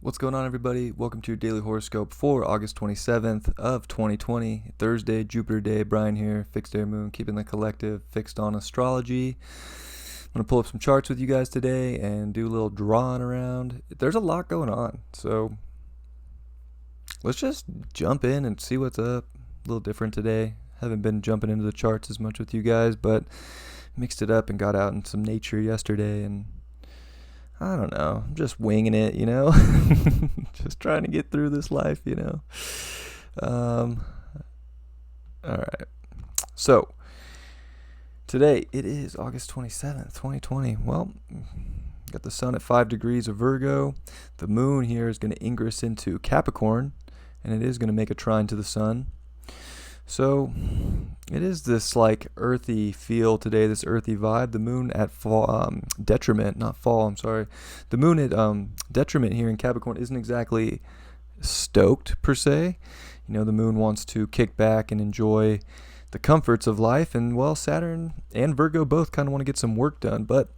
What's going on, everybody? Welcome to your daily horoscope for August 27th of 2020, Thursday, Jupiter day. Brian here, fixed air moon, keeping the collective fixed on astrology. I'm going to pull up some charts with you guys today and do a little drawing around. There's a lot going on, so let's just jump in and see what's up. A little different today. Haven't been jumping into the charts as much with you guys, but mixed it up and got out in some nature yesterday, and I don't know. I'm just winging it, just trying to get through this life, All right. So, today it is August 27th, 2020. Well, got the sun at 5 degrees of Virgo. The moon here is going to ingress into Capricorn, and it is going to make a trine to the sun. So, it is this like earthy feel today, this earthy vibe. The moon at detriment, not fall, I'm sorry. The moon at detriment here in Capricorn isn't exactly stoked per se. The moon wants to kick back and enjoy the comforts of life. And well, Saturn and Virgo both kind of want to get some work done. But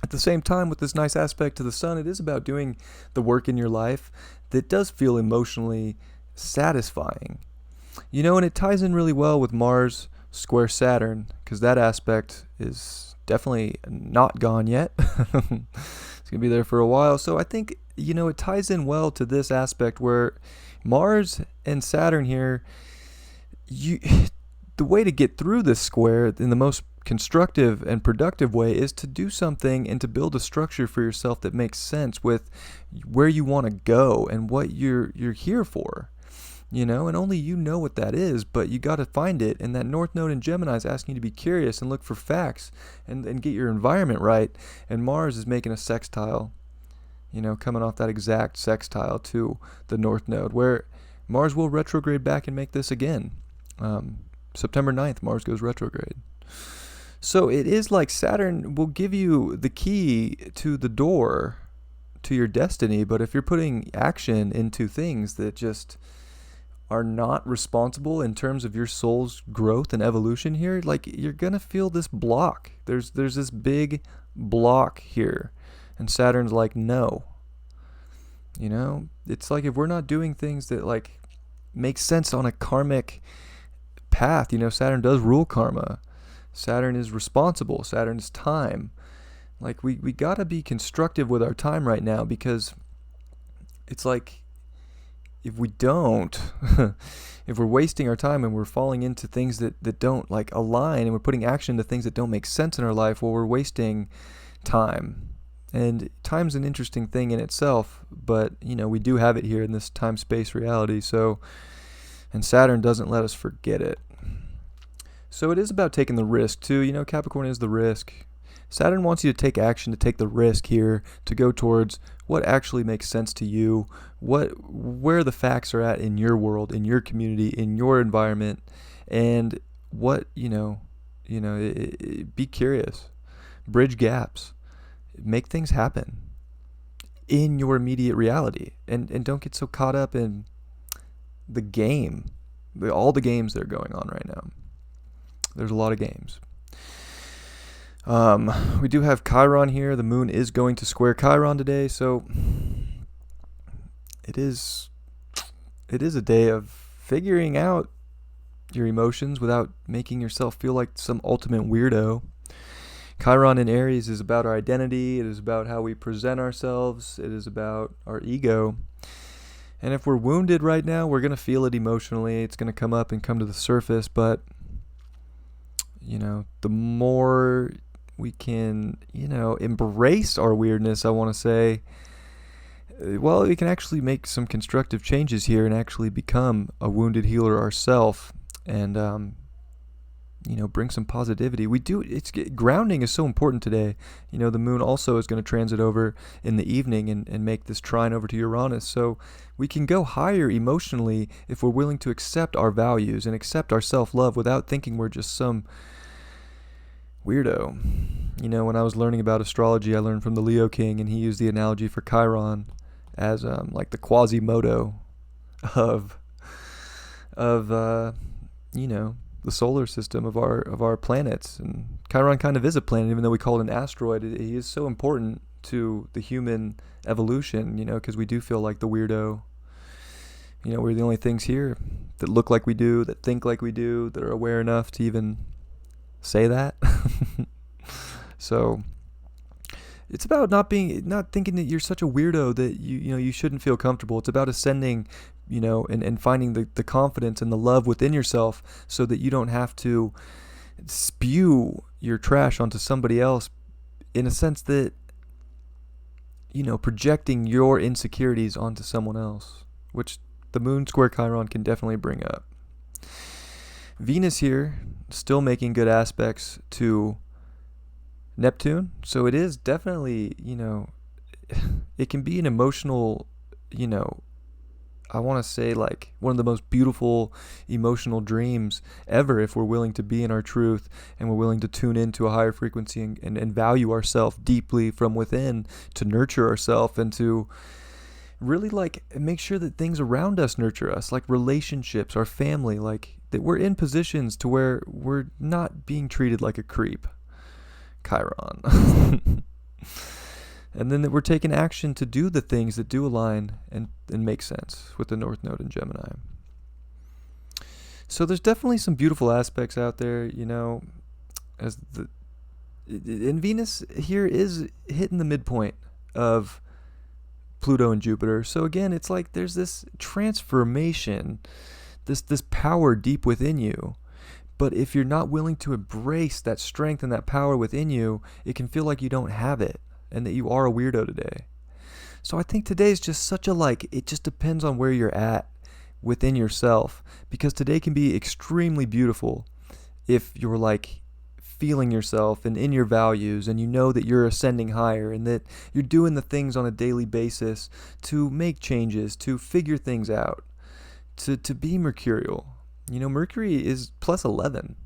at the same time, with this nice aspect to the sun, it is about doing the work in your life that does feel emotionally satisfying. And it ties in really well with Mars square Saturn, because that aspect is definitely not gone yet. It's going to be there for a while. So I think, it ties in well to this aspect where Mars and Saturn here, the way to get through this square in the most constructive and productive way is to do something and to build a structure for yourself that makes sense with where you want to go and what you're here for. And only you know what that is, but you got to find it. And that North Node in Gemini is asking you to be curious and look for facts and get your environment right. And Mars is making a sextile, coming off that exact sextile to the North Node, where Mars will retrograde back and make this again. September 9th, Mars goes retrograde. So it is like Saturn will give you the key to the door to your destiny, but if you're putting action into things that just are not responsible in terms of your soul's growth and evolution here, like you're gonna feel this block. There's this big block here, and Saturn's like, no. It's like if we're not doing things that like make sense on a karmic path, Saturn does rule karma. Saturn is responsible. Saturn is time. Like we gotta be constructive with our time right now, because it's like, if we don't, if we're wasting our time and we're falling into things that don't like align, and we're putting action into things that don't make sense in our life, well, we're wasting time. And time's an interesting thing in itself, but we do have it here in this time-space reality. So, and Saturn doesn't let us forget it. So it is about taking the risk too. Capricorn is the risk. Saturn wants you to take action, to take the risk here, to go towards what actually makes sense to you, where the facts are at in your world, in your community, in your environment, and what, be curious, bridge gaps, make things happen in your immediate reality, and don't get so caught up in the game, all the games that are going on right now. There's a lot of games. We do have Chrion here. The moon is going to square Chrion today, so it is a day of figuring out your emotions without making yourself feel like some ultimate weirdo. Chrion in Aries is about our identity. It is about how we present ourselves. It is about our ego. And if we're wounded right now, we're going to feel it emotionally. It's going to come up and come to the surface, but the more we can, embrace our weirdness, I want to say, well, we can actually make some constructive changes here and actually become a wounded healer ourselves, and, bring some positivity. Grounding is so important today. The moon also is going to transit over in the evening and make this trine over to Uranus. So we can go higher emotionally if we're willing to accept our values and accept our self-love without thinking we're just some weirdo. When I was learning about astrology, I learned from the Leo King, and he used the analogy for Chiron as like the Quasimodo of the solar system of our planets. And Chiron kind of is a planet, even though we call it an asteroid. He is so important to the human evolution, because we do feel like the weirdo. We're the only things here that look like we do, that think like we do, that are aware enough to even say that. So it's about not thinking that you're such a weirdo that you shouldn't feel comfortable. It's about ascending, and finding the confidence and the love within yourself so that you don't have to spew your trash onto somebody else, in a sense that, projecting your insecurities onto someone else, which the moon square Chiron can definitely bring up. Venus here, still making good aspects to Neptune. So it is definitely, it can be an emotional, I want to say like one of the most beautiful emotional dreams ever if we're willing to be in our truth and we're willing to tune into a higher frequency and value ourselves deeply from within, to nurture ourselves and to really like make sure that things around us nurture us, like relationships, our family, like that we're in positions to where we're not being treated like a creep. Chiron. And then that we're taking action to do the things that do align and make sense with the North Node in Gemini. So there's definitely some beautiful aspects out there, and Venus here is hitting the midpoint of Pluto and Jupiter. So again, it's like there's this transformation, this power deep within you. But if you're not willing to embrace that strength and that power within you, it can feel like you don't have it and that you are a weirdo today. So I think today is just such it just depends on where you're at within yourself, because today can be extremely beautiful if you're like feeling yourself and in your values, and that you're ascending higher and that you're doing the things on a daily basis to make changes, to figure things out, to be mercurial. Mercury is plus 11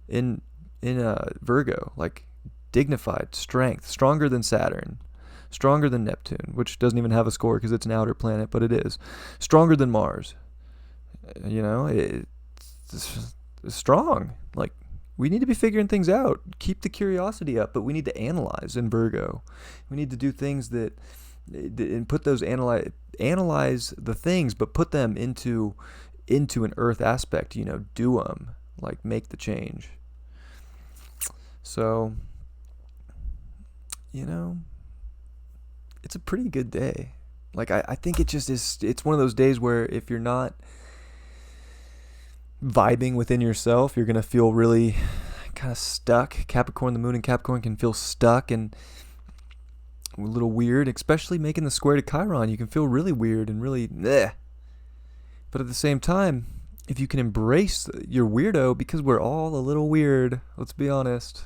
in Virgo, like dignified, strength, stronger than Saturn, stronger than Neptune, which doesn't even have a score because it's an outer planet, but it is stronger than Mars. It's strong. Like, we need to be figuring things out. Keep the curiosity up, but we need to analyze in Virgo. We need to do things and put those analyze the things, but put them into an earth aspect, do them, like make the change. So, it's a pretty good day. Like, I think it just is, it's one of those days where if you're not vibing within yourself, you're going to feel really kind of stuck. Capricorn, the moon in Capricorn can feel stuck and a little weird, especially making the square to Chiron. You can feel really weird and really bleh. But at the same time, if you can embrace your weirdo, because we're all a little weird, let's be honest,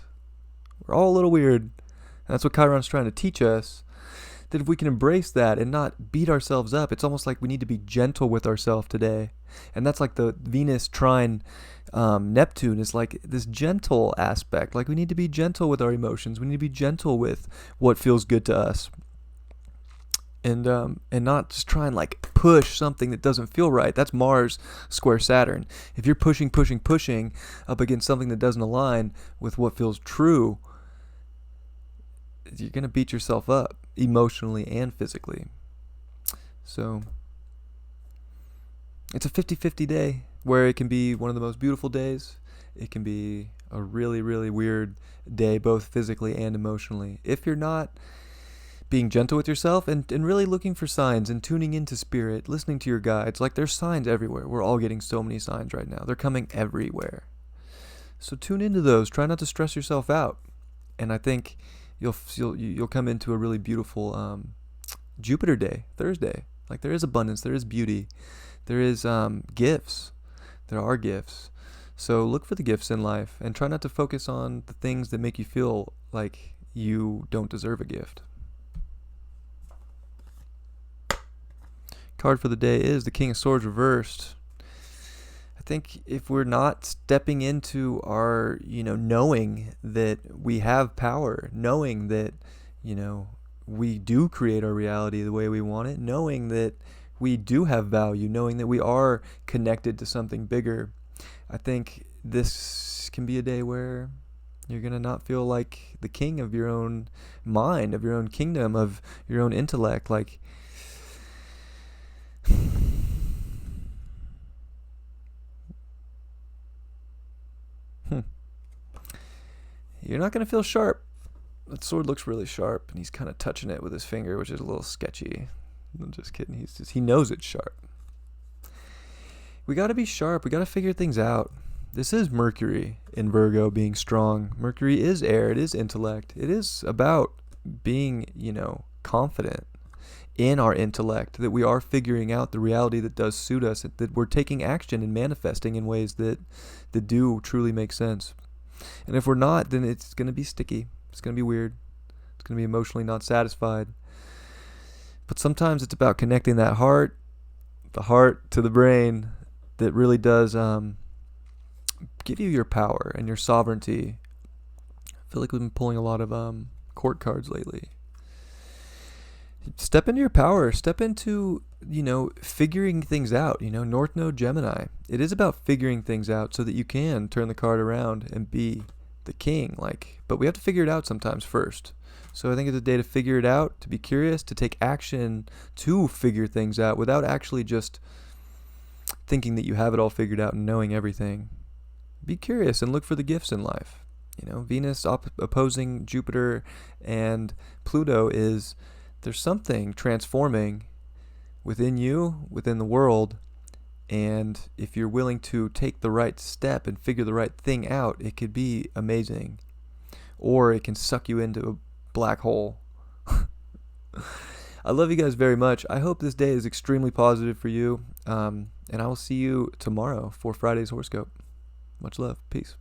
we're all a little weird. And that's what Chiron's trying to teach us, that if we can embrace that and not beat ourselves up, it's almost like we need to be gentle with ourselves today. And that's like the Venus trine Neptune is like this gentle aspect. Like, we need to be gentle with our emotions. We need to be gentle with what feels good to us. And not just try and like push something that doesn't feel right. That's Mars square Saturn. If you're pushing up against something that doesn't align with what feels true, you're going to beat yourself up emotionally and physically. So it's a 50-50 day where it can be one of the most beautiful days. It can be a really, really weird day, both physically and emotionally. If you're not being gentle with yourself and really looking for signs and tuning into spirit, listening to your guides, like there's signs everywhere. We're all getting so many signs right now. They're coming everywhere. So tune into those. Try not to stress yourself out. And I think you'll come into a really beautiful Jupiter day, Thursday. Like, there is abundance, there is beauty, there is gifts. There are gifts. So look for the gifts in life and try not to focus on the things that make you feel like you don't deserve a gift. Card for the day is the King of Swords reversed. I think if we're not stepping into our, knowing that we have power, knowing that, we do create our reality the way we want it, knowing that we do have value, knowing that we are connected to something bigger, I think this can be a day where, You're going to not feel like the king of your own mind, of your own kingdom, of your own intellect. Like, you're not going to feel sharp. That sword looks really sharp, and he's kind of touching it with his finger, which is a little sketchy. I'm just kidding. He knows it's sharp. We got to be sharp. We got to figure things out. This is Mercury in Virgo being strong. Mercury is air. It is intellect. It is about being, confident in our intellect, that we are figuring out the reality that does suit us, that we're taking action and manifesting in ways that do truly make sense. And if we're not, then it's going to be sticky. It's going to be weird. It's going to be emotionally not satisfied. But sometimes it's about connecting the heart to the brain, that really does give you your power and your sovereignty. I feel like we've been pulling a lot of court cards lately. Step into your power. Step into, figuring things out. North Node Gemini. It is about figuring things out so that you can turn the card around and be the king. But we have to figure it out sometimes first. So I think it's a day to figure it out, to be curious, to take action to figure things out without actually just thinking that you have it all figured out and knowing everything. Be curious and look for the gifts in life. Venus opposing Jupiter and Pluto there's something transforming within you, within the world, and if you're willing to take the right step and figure the right thing out, it could be amazing. Or it can suck you into a black hole. I love you guys very much. I hope this day is extremely positive for you, and I will see you tomorrow for Friday's horoscope. Much love. Peace.